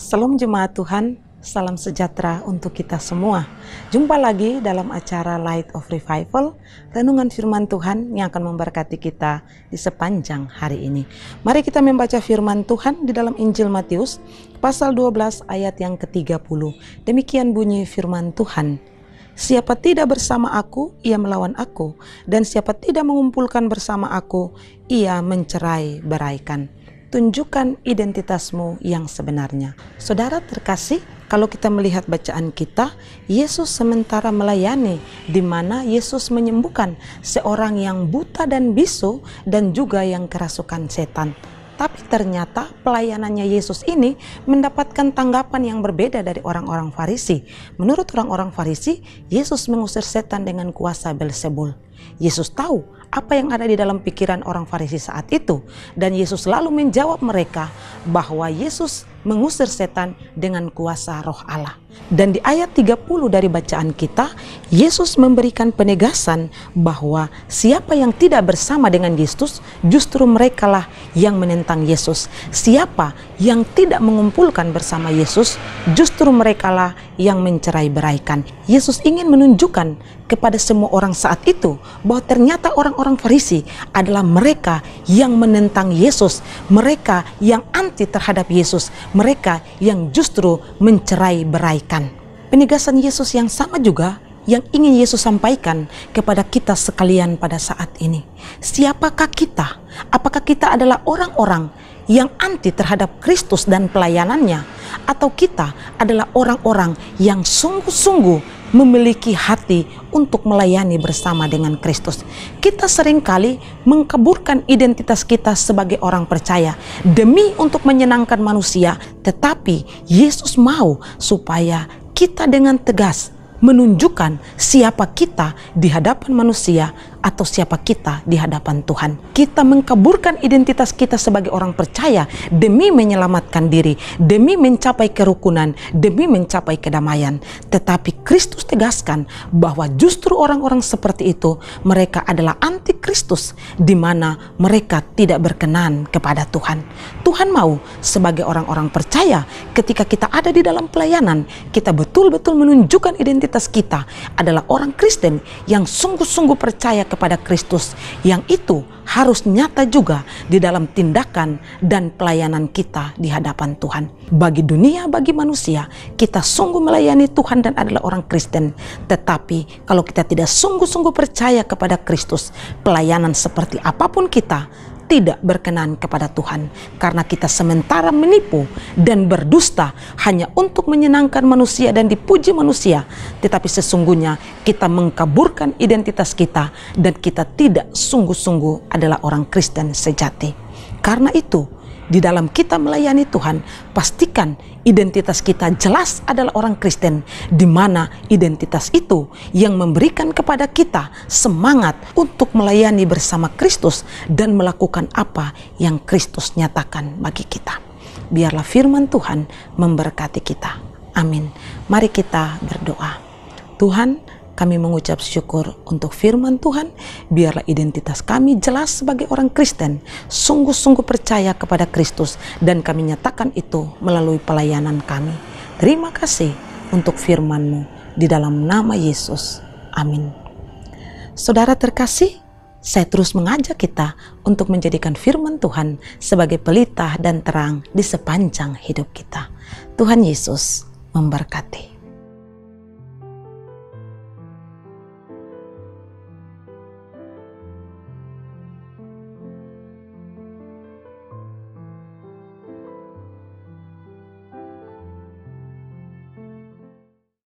Salam jemaat Tuhan, salam sejahtera untuk kita semua. Jumpa lagi dalam acara Light of Revival, renungan firman Tuhan yang akan memberkati kita di sepanjang hari ini. Mari kita membaca firman Tuhan di dalam Injil Matius, pasal 12 ayat yang ke-30. Demikian bunyi firman Tuhan. Siapa tidak bersama aku, ia melawan aku, dan siapa tidak mengumpulkan bersama aku, ia mencerai beraikan. Tunjukkan identitasmu yang sebenarnya. Saudara terkasih, kalau kita melihat bacaan kita, Yesus sementara melayani, di mana Yesus menyembuhkan seorang yang buta dan bisu dan juga yang kerasukan setan. Tapi ternyata pelayanannya Yesus ini mendapatkan tanggapan yang berbeda dari orang-orang Farisi. Menurut orang-orang Farisi, Yesus mengusir setan dengan kuasa Beelzebul. Yesus tahu apa yang ada di dalam pikiran orang Farisi saat itu. Dan Yesus lalu menjawab mereka bahwa Yesus mengusir setan dengan kuasa Roh Allah. Dan di ayat 30 dari bacaan kita, Yesus memberikan penegasan bahwa siapa yang tidak bersama dengan Yesus, justru merekalah yang menentang Yesus. Siapa yang tidak mengumpulkan bersama Yesus, justru merekalah yang mencerai beraikan. Yesus ingin menunjukkan kepada semua orang saat itu bahwa ternyata orang-orang Farisi adalah mereka yang menentang Yesus, mereka yang anti terhadap Yesus, mereka yang justru mencerai beraikan. Penegasan Yesus yang sama juga yang ingin Yesus sampaikan kepada kita sekalian pada saat ini. Siapakah kita? Apakah kita adalah orang-orang yang anti terhadap Kristus dan pelayanannya? Atau kita adalah orang-orang yang sungguh-sungguh memiliki hati untuk melayani bersama dengan Kristus? Kita seringkali mengkaburkan identitas kita sebagai orang percaya demi untuk menyenangkan manusia, tetapi Yesus mau supaya kita dengan tegas menunjukkan siapa kita di hadapan manusia atau siapa kita di hadapan Tuhan. Kita mengkaburkan identitas kita sebagai orang percaya demi menyelamatkan diri, demi mencapai kerukunan, demi mencapai kedamaian. Tetapi Kristus tegaskan bahwa justru orang-orang seperti itu, mereka adalah anti Kristus, di mana mereka tidak berkenan kepada Tuhan. Tuhan mau sebagai orang-orang percaya, ketika kita ada di dalam pelayanan, kita betul-betul menunjukkan identitas kita adalah orang Kristen yang sungguh-sungguh percaya kepada Kristus, yang itu harus nyata juga di dalam tindakan dan pelayanan kita di hadapan Tuhan. Bagi dunia, bagi manusia, kita sungguh melayani Tuhan dan adalah orang Kristen. Tetapi kalau kita tidak sungguh-sungguh percaya kepada Kristus, pelayanan seperti apapun kita tidak berkenan kepada Tuhan, karena kita sementara menipu dan berdusta hanya untuk menyenangkan manusia dan dipuji manusia, tetapi sesungguhnya kita mengkaburkan identitas kita dan kita tidak sungguh-sungguh adalah orang Kristen sejati. Karena itu, di dalam kita melayani Tuhan, pastikan identitas kita jelas adalah orang Kristen, di mana identitas itu yang memberikan kepada kita semangat untuk melayani bersama Kristus dan melakukan apa yang Kristus nyatakan bagi kita. Biarlah firman Tuhan memberkati kita. Amin. Mari kita berdoa. Tuhan, kami mengucap syukur untuk firman Tuhan. Biarlah identitas kami jelas sebagai orang Kristen, sungguh-sungguh percaya kepada Kristus, dan kami nyatakan itu melalui pelayanan kami. Terima kasih untuk firman-Mu di dalam nama Yesus. Amin. Saudara terkasih, saya terus mengajak kita untuk menjadikan firman Tuhan sebagai pelita dan terang di sepanjang hidup kita. Tuhan Yesus memberkati.